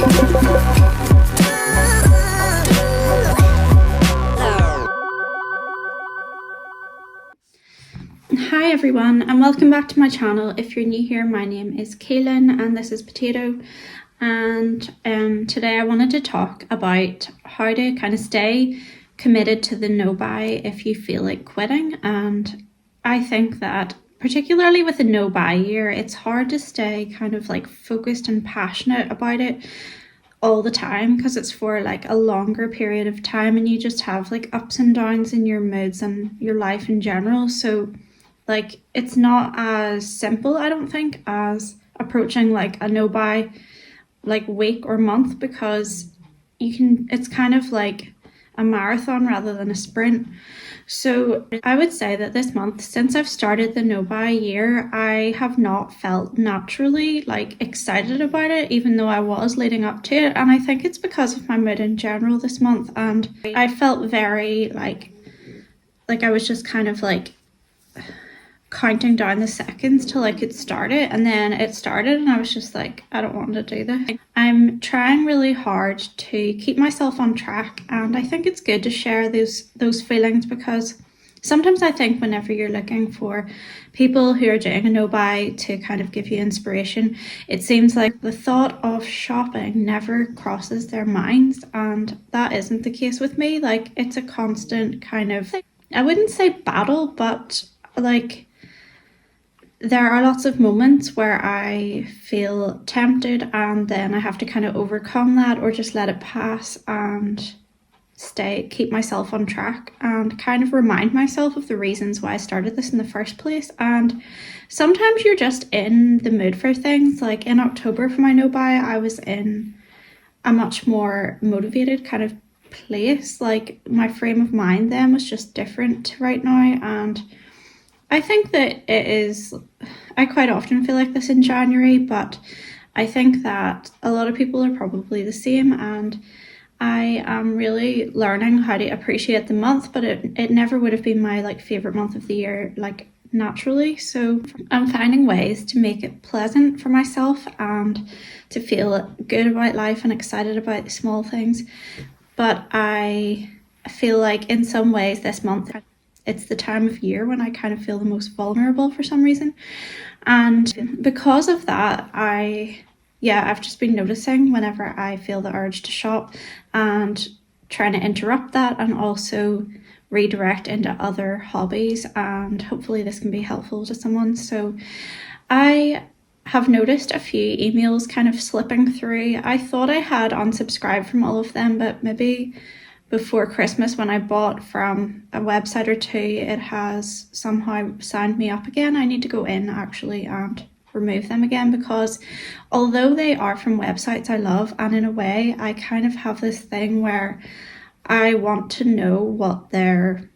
Hi everyone and welcome back to my channel. If you're new here, my name is Kaylin and this is Potato, and today I wanted to talk about how to kind of stay committed to the no buy if you feel like quitting. And I think that particularly with a no buy year, it's hard to stay kind of like focused and passionate about it all the time because it's for like a longer period of time and you just have like ups and downs in your moods and your life in general. So like it's not as simple, I don't think, as approaching like a no buy like week or month, because it's kind of like a marathon rather than a sprint. So I would say that this month, since I've started the no buy year, I have not felt naturally like excited about it, even though I was leading up to it. And I think it's because of my mood in general this month, and I felt very like I was just kind of like counting down the seconds till like it started, and then it started and I was just like, I don't want to do this. I'm trying really hard to keep myself on track, and I think it's good to share those feelings, because sometimes I think whenever you're looking for people who are doing a no buy to kind of give you inspiration, it seems like the thought of shopping never crosses their minds, and that isn't the case with me. Like it's a constant kind of, I wouldn't say battle, but like there are lots of moments where I feel tempted and then I have to kind of overcome that or just let it pass and keep myself on track and kind of remind myself of the reasons why I started this in the first place. And sometimes you're just in the mood for things. Like in October for my no buy, I was in a much more motivated kind of place. Like my frame of mind then was just different to right now, and I think that I quite often feel like this in January, but I think that a lot of people are probably the same, and I am really learning how to appreciate the month, but it never would have been my like favorite month of the year, like naturally. So I'm finding ways to make it pleasant for myself and to feel good about life and excited about the small things. But I feel like in some ways this month, it's the time of year when I kind of feel the most vulnerable for some reason. And because of that, I've just been noticing whenever I feel the urge to shop and trying to interrupt that and also redirect into other hobbies, and hopefully this can be helpful to someone. So I have noticed a few emails kind of slipping through. I thought I had unsubscribed from all of them, but maybe before Christmas when I bought from a website or two, it has somehow signed me up again. I need to go in actually and remove them again, because although they are from websites I love, and in a way I kind of have this thing where I want to know what they're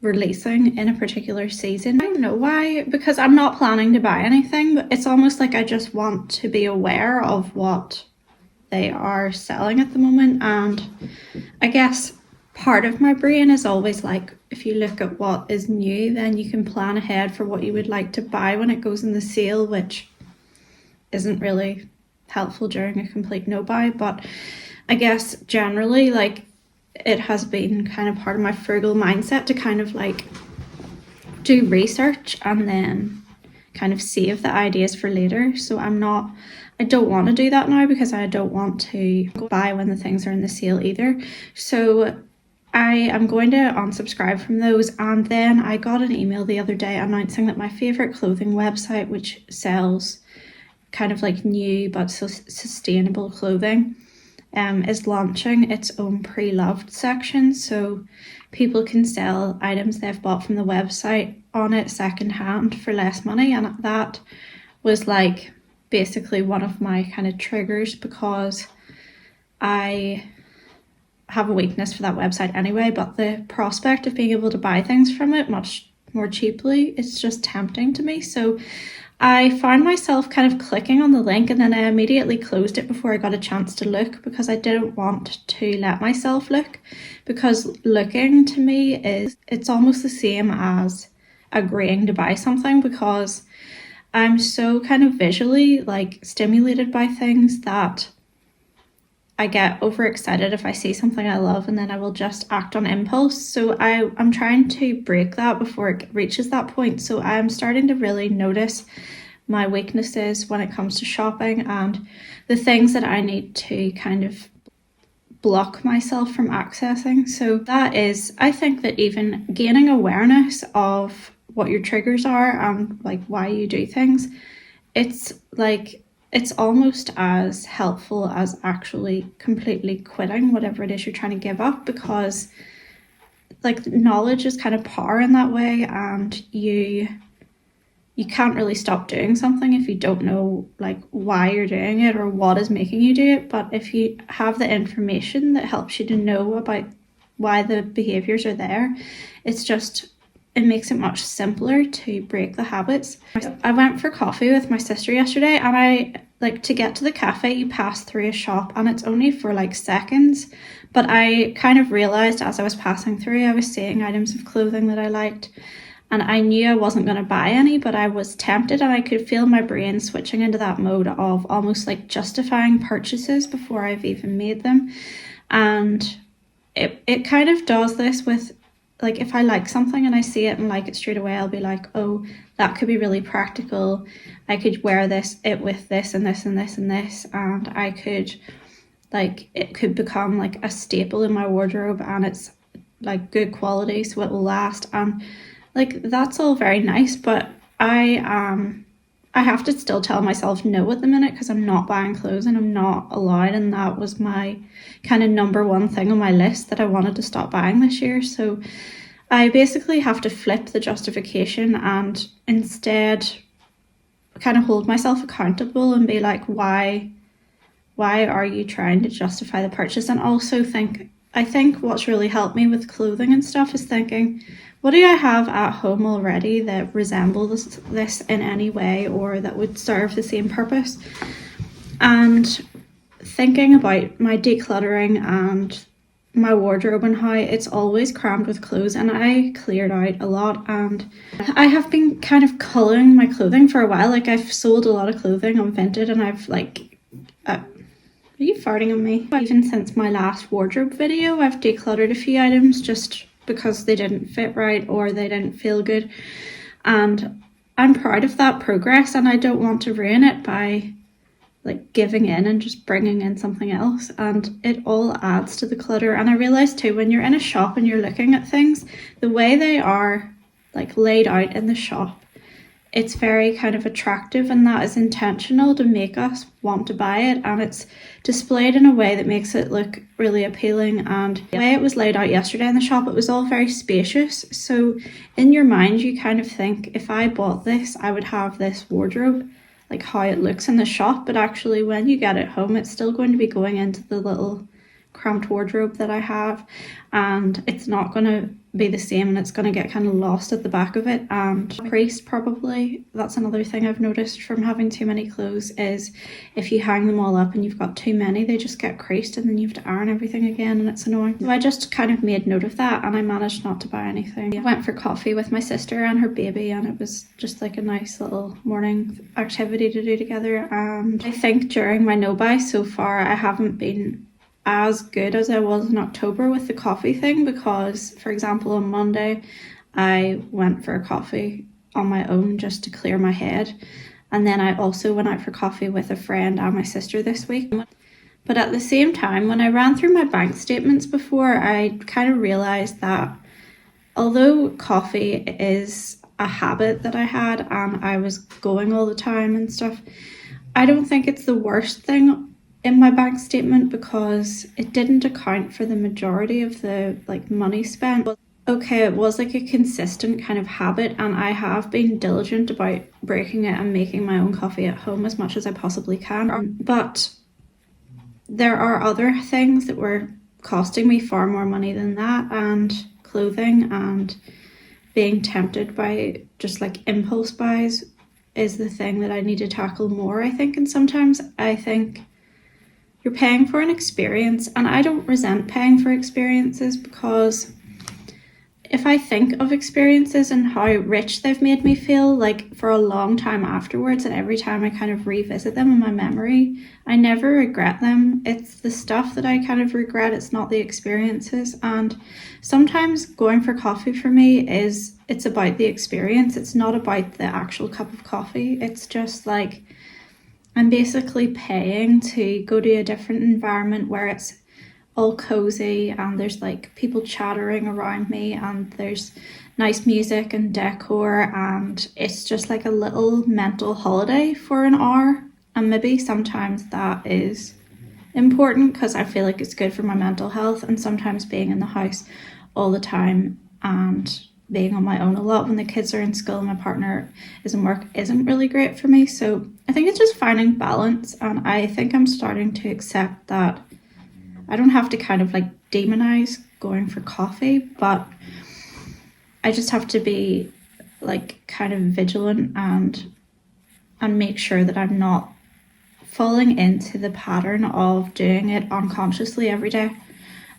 releasing in a particular season. I don't know why, because I'm not planning to buy anything, but it's almost like I just want to be aware of what they are selling at the moment. And I guess part of my brain is always like, if you look at what is new, then you can plan ahead for what you would like to buy when it goes in the sale, which isn't really helpful during a complete no buy. But I guess generally like it has been kind of part of my frugal mindset to kind of like do research and then kind of save the ideas for later. So I don't want to do that now, because I don't want to buy when the things are in the sale either. So I am going to unsubscribe from those. And then I got an email the other day announcing that my favorite clothing website, which sells kind of like new but sustainable clothing, is launching its own Preloved section. So people can sell items they've bought from the website on it secondhand for less money. And that was like basically one of my kind of triggers, because I have a weakness for that website anyway, but the prospect of being able to buy things from it much more cheaply, it's just tempting to me. So I found myself kind of clicking on the link, and then I immediately closed it before I got a chance to look, because I didn't want to let myself look, because looking to me it's almost the same as agreeing to buy something, because I'm so kind of visually like stimulated by things that I get overexcited if I see something I love, and then I will just act on impulse. So I'm trying to break that before it reaches that point. So I'm starting to really notice my weaknesses when it comes to shopping and the things that I need to kind of block myself from accessing. So that is, I think that even gaining awareness of what your triggers are and like why you do things, it's almost as helpful as actually completely quitting whatever it is you're trying to give up, because like knowledge is kind of power in that way, and you can't really stop doing something if you don't know like why you're doing it or what is making you do it. But if you have the information that helps you to know about why the behaviors are there, it makes it much simpler to break the habits. I went for coffee with my sister yesterday, and to get to the cafe, you pass through a shop and it's only for like seconds. But I kind of realized as I was passing through, I was seeing items of clothing that I liked, and I knew I wasn't going to buy any, but I was tempted, and I could feel my brain switching into that mode of almost like justifying purchases before I've even made them. And it kind of does this with, like, if I like something and I see it and like it straight away, I'll be like, oh, that could be really practical. I could wear it with this and this and this and this, and I could, like, it could become like a staple in my wardrobe, and it's like good quality, so it will last. And like, that's all very nice, but I have to still tell myself no at the minute, because I'm not buying clothes and I'm not allowed, and that was my kind of number one thing on my list that I wanted to stop buying this year. So I basically have to flip the justification and instead kind of hold myself accountable and be like, why are you trying to justify the purchase? And also I think what's really helped me with clothing and stuff is thinking, what do I have at home already that resembles this in any way, or that would serve the same purpose? And thinking about my decluttering and my wardrobe and how it's always crammed with clothes, and I cleared out a lot, and I have been kind of culling my clothing for a while. Like, I've sold a lot of clothing on Vinted, and I've like... are you farting on me? Even since my last wardrobe video, I've decluttered a few items just because they didn't fit right or they didn't feel good, and I'm proud of that progress, and I don't want to ruin it by like giving in and just bringing in something else, and it all adds to the clutter. And I realized too, when you're in a shop and you're looking at things, the way they are like laid out in the shop, it's very kind of attractive, and that is intentional to make us want to buy it, and it's displayed in a way that makes it look really appealing. And the way it was laid out yesterday in the shop, it was all very spacious, so in your mind you kind of think, if I bought this, I would have this wardrobe like how it looks in the shop, but actually when you get it home, it's still going to be going into the little cramped wardrobe that I have, and it's not going to be the same, and it's going to get kind of lost at the back of it and creased probably. That's another thing I've noticed from having too many clothes, is if you hang them all up and you've got too many, they just get creased, and then you have to iron everything again, and it's annoying. So I just kind of made note of that, and I managed not to buy anything. I went for coffee with my sister and her baby, and it was just like a nice little morning activity to do together. And I think during my no buy so far, I haven't been as good as I was in October with the coffee thing, because for example on Monday I went for a coffee on my own just to clear my head, and then I also went out for coffee with a friend and my sister this week. But at the same time, when I ran through my bank statements before, I kind of realized that although coffee is a habit that I had and I was going all the time and stuff, I don't think it's the worst thing in my bank statement, because it didn't account for the majority of the like money spent. Okay, it was like a consistent kind of habit, and I have been diligent about breaking it and making my own coffee at home as much as I possibly can. But there are other things that were costing me far more money than that, and clothing and being tempted by just like impulse buys is the thing that I need to tackle more, I think. And sometimes I think you're paying for an experience, and I don't resent paying for experiences, because if I think of experiences and how rich they've made me feel, like for a long time afterwards, and every time I kind of revisit them in my memory, I never regret them. It's the stuff that I kind of regret, it's not the experiences. And sometimes going for coffee for me it's about the experience. It's not about the actual cup of coffee. It's just like I'm basically paying to go to a different environment where it's all cozy and there's like people chattering around me and there's nice music and decor, and it's just like a little mental holiday for an hour. And maybe sometimes that is important because I feel like it's good for my mental health, and sometimes being in the house all the time and being on my own a lot when the kids are in school and my partner is in work isn't really great for me. So I think it's just finding balance, and I think I'm starting to accept that I don't have to kind of like demonize going for coffee, but I just have to be like kind of vigilant and make sure that I'm not falling into the pattern of doing it unconsciously every day.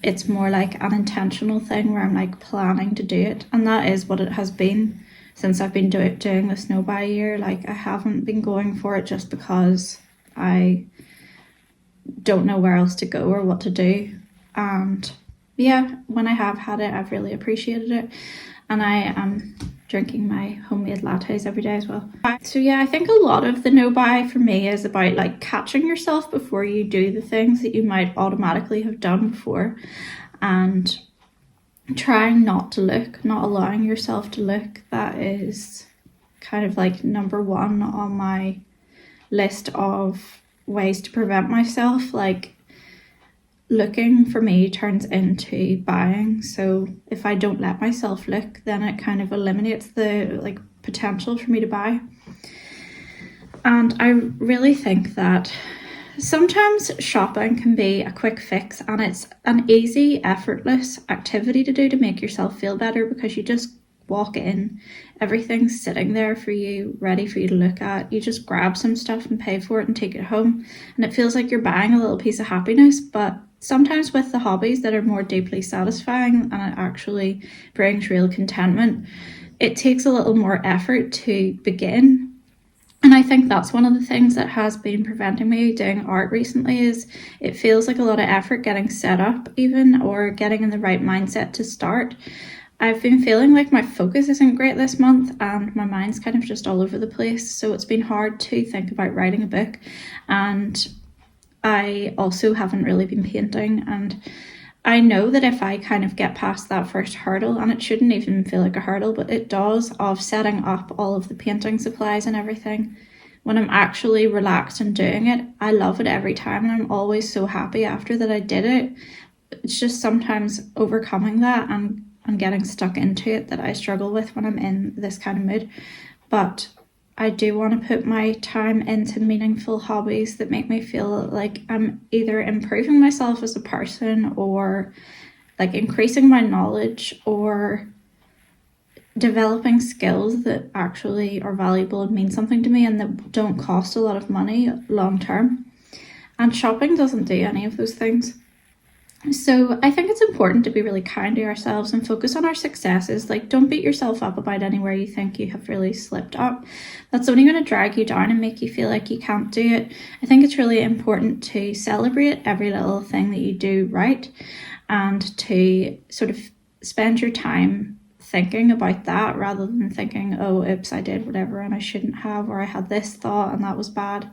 It's more like an intentional thing where I'm like planning to do it, and that is what it has been since I've been doing this no buy year. Like I haven't been going for it just because I don't know where else to go or what to do. And yeah, when I have had it, I've really appreciated it, and I am drinking my homemade lattes every day as well. So yeah, I think a lot of the no buy for me is about like catching yourself before you do the things that you might automatically have done before, and trying not to look, not allowing yourself to look. That is kind of like number one on my list of ways to prevent myself. Like looking for me turns into buying, so if I don't let myself look, then it kind of eliminates the like potential for me to buy. And I really think that sometimes shopping can be a quick fix, and it's an easy, effortless activity to do to make yourself feel better, because you just walk in, everything's sitting there for you, ready for you to look at. You just grab some stuff and pay for it and take it home, and it feels like you're buying a little piece of happiness. But sometimes with the hobbies that are more deeply satisfying and it actually brings real contentment, it takes a little more effort to begin. And I think that's one of the things that has been preventing me doing art recently, is it feels like a lot of effort getting set up even, or getting in the right mindset to start. I've been feeling like my focus isn't great this month and my mind's kind of just all over the place, so it's been hard to think about writing a book. And I also haven't really been painting, and I know that if I kind of get past that first hurdle, and it shouldn't even feel like a hurdle, but it does, of setting up all of the painting supplies and everything, when I'm actually relaxed and doing it, I love it every time, and I'm always so happy after that I did it. It's just sometimes overcoming that and getting stuck into it that I struggle with when I'm in this kind of mood. But I do want to put my time into meaningful hobbies that make me feel like I'm either improving myself as a person, or like increasing my knowledge, or developing skills that actually are valuable and mean something to me and that don't cost a lot of money long term. And shopping doesn't do any of those things. So I think it's important to be really kind to ourselves and focus on our successes. Like, don't beat yourself up about anywhere you think you have really slipped up. That's only going to drag you down and make you feel like you can't do it. I think it's really important to celebrate every little thing that you do right, and to sort of spend your time thinking about that rather than thinking, oh, oops, I did whatever and I shouldn't have, or I had this thought and that was bad.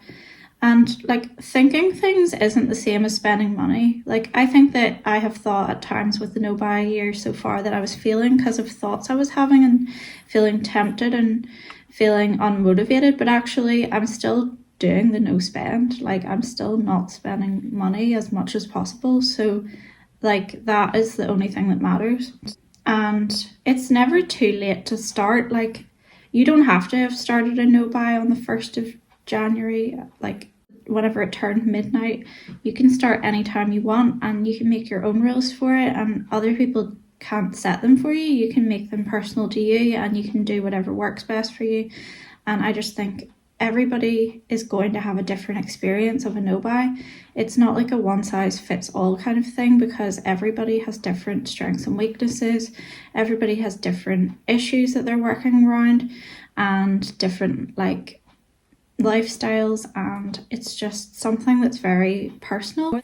And like, thinking things isn't the same as spending money. Like, I think that I have thought at times with the no buy year so far that I was feeling because of thoughts I was having and feeling tempted and feeling unmotivated, but actually I'm still doing the no spend. Like, I'm still not spending money as much as possible. So like, that is the only thing that matters. And it's never too late to start. Like, you don't have to have started a no buy on the 1st of January, like whenever it turned midnight. You can start anytime you want, and you can make your own rules for it, and other people can't set them for you. You can make them personal to you, and you can do whatever works best for you. And I just think everybody is going to have a different experience of a no-buy. It's not like a one-size-fits-all kind of thing, because everybody has different strengths and weaknesses. Everybody has different issues that they're working around and different like lifestyles, and it's just something that's very personal.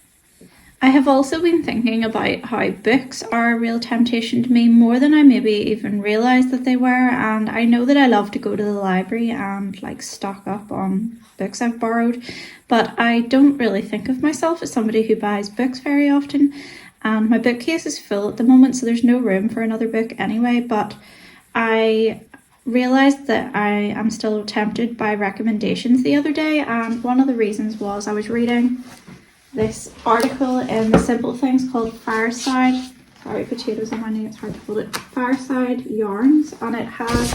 I have also been thinking about how books are a real temptation to me, more than I maybe even realised that they were. And I know that I love to go to the library and like stock up on books I've borrowed, but I don't really think of myself as somebody who buys books very often. And my bookcase is full at the moment, so there's no room for another book anyway. But I realised that I am still tempted by recommendations the other day, and one of the reasons was I was reading this article in The Simple Things called Fireside. Sorry, potatoes on my knee, it's hard to hold it. Fireside Yarns, and it has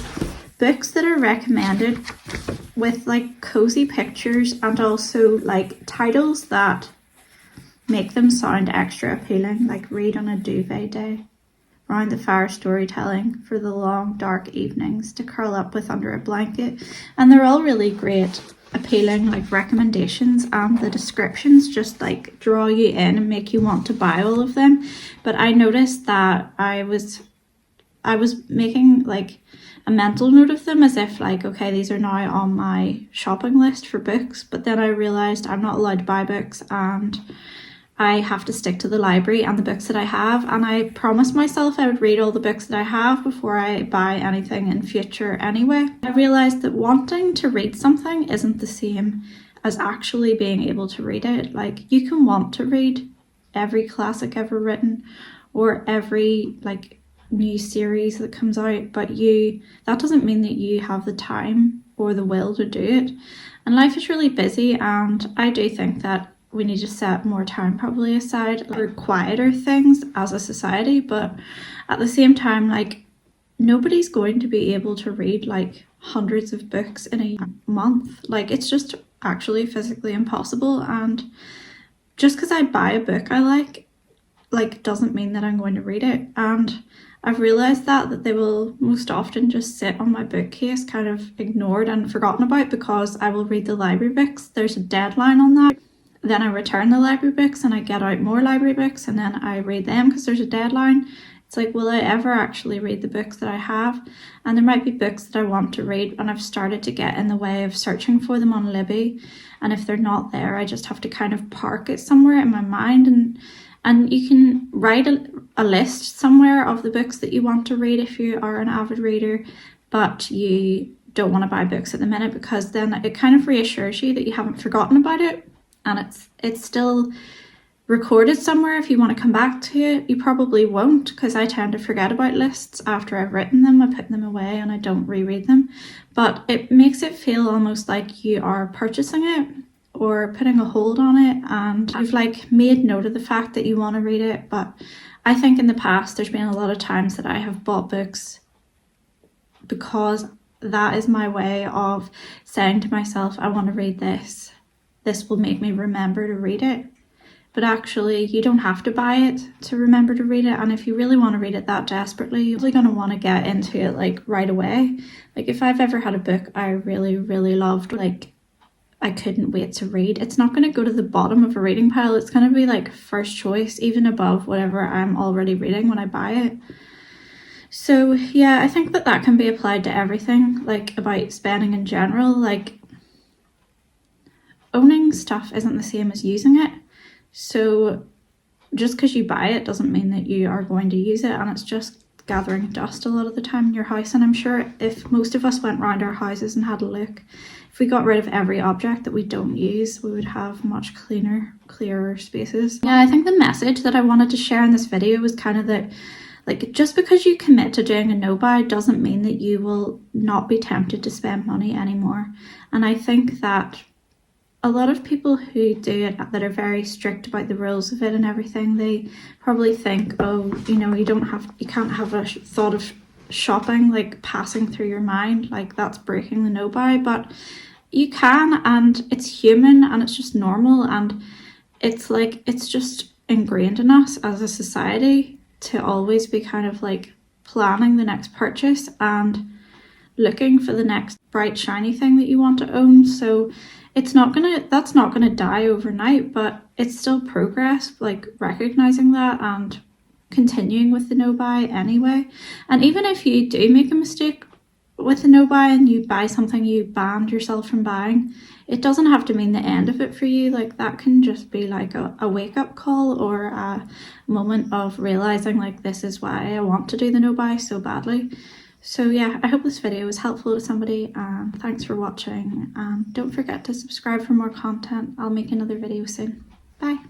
books that are recommended with like cozy pictures and also like titles that make them sound extra appealing, like read on a duvet day, round the fire storytelling for the long dark evenings to curl up with under a blanket. And they're all really great, appealing like recommendations, and the descriptions just like draw you in and make you want to buy all of them. But I noticed that I was making like a mental note of them as if like, okay, these are now on my shopping list for books, but then I realized I'm not allowed to buy books and I have to stick to the library and the books that I have, and I promised myself I would read all the books that I have before I buy anything in future anyway. I realised that wanting to read something isn't the same as actually being able to read it. Like, you can want to read every classic ever written or every like new series that comes out, but that doesn't mean that you have the time or the will to do it. And life is really busy, and I do think that we need to set more time probably aside for quieter things as a society. But at the same time, like, nobody's going to be able to read like hundreds of books in a month. Like, it's just actually physically impossible. And just because I buy a book I like doesn't mean that I'm going to read it. And I've realised that they will most often just sit on my bookcase, kind of ignored and forgotten about, because I will read the library books. There's a deadline on that. Then I return the library books and I get out more library books, and then I read them because there's a deadline. It's like, will I ever actually read the books that I have? And there might be books that I want to read and I've started to get in the way of searching for them on Libby. And if they're not there, I just have to kind of park it somewhere in my mind. And you can write a list somewhere of the books that you want to read if you are an avid reader, but you don't want to buy books at the minute, because then it kind of reassures you that you haven't forgotten about it. And it's still recorded somewhere if you want to come back to it. You probably won't, because I tend to forget about lists after I've written them. I put them away and I don't reread them. But it makes it feel almost like you are purchasing it or putting a hold on it, and you've like made note of the fact that you want to read it. But I think in the past there's been a lot of times that I have bought books because that is my way of saying to myself, I want to read this. This will make me remember to read it. But actually, you don't have to buy it to remember to read it. And if you really want to read it that desperately, you're really going to want to get into it like right away. Like, if I've ever had a book I really, really loved, like I couldn't wait to read, it's not going to go to the bottom of a reading pile. It's going to be like first choice, even above whatever I'm already reading when I buy it. So yeah, I think that can be applied to everything, like about spending in general. Like, owning stuff isn't the same as using it. So just because you buy it doesn't mean that you are going to use it, and it's just gathering dust a lot of the time in your house. And I'm sure if most of us went round our houses and had a look, if we got rid of every object that we don't use, we would have much clearer spaces. Yeah, I think the message that I wanted to share in this video was kind of that, like, just because you commit to doing a no-buy doesn't mean that you will not be tempted to spend money anymore. And I think that a lot of people who do it, that are very strict about the rules of it and everything, they probably think, oh, you know, you can't have a thought of shopping like passing through your mind, like that's breaking the no-buy. But you can, and it's human, and it's just normal, and it's like, it's just ingrained in us as a society to always be kind of like planning the next purchase. And looking for the next bright shiny thing that you want to own. So that's not gonna die overnight, but it's still progress, like recognizing that and continuing with the no buy anyway. And even if you do make a mistake with the no buy and you buy something you banned yourself from buying, it doesn't have to mean the end of it for you. Like that can just be like a wake-up call or a moment of realizing like this is why I want to do the no buy so badly. So yeah, I hope this video was helpful to somebody, and thanks for watching, and don't forget to subscribe for more content. I'll make another video soon. Bye.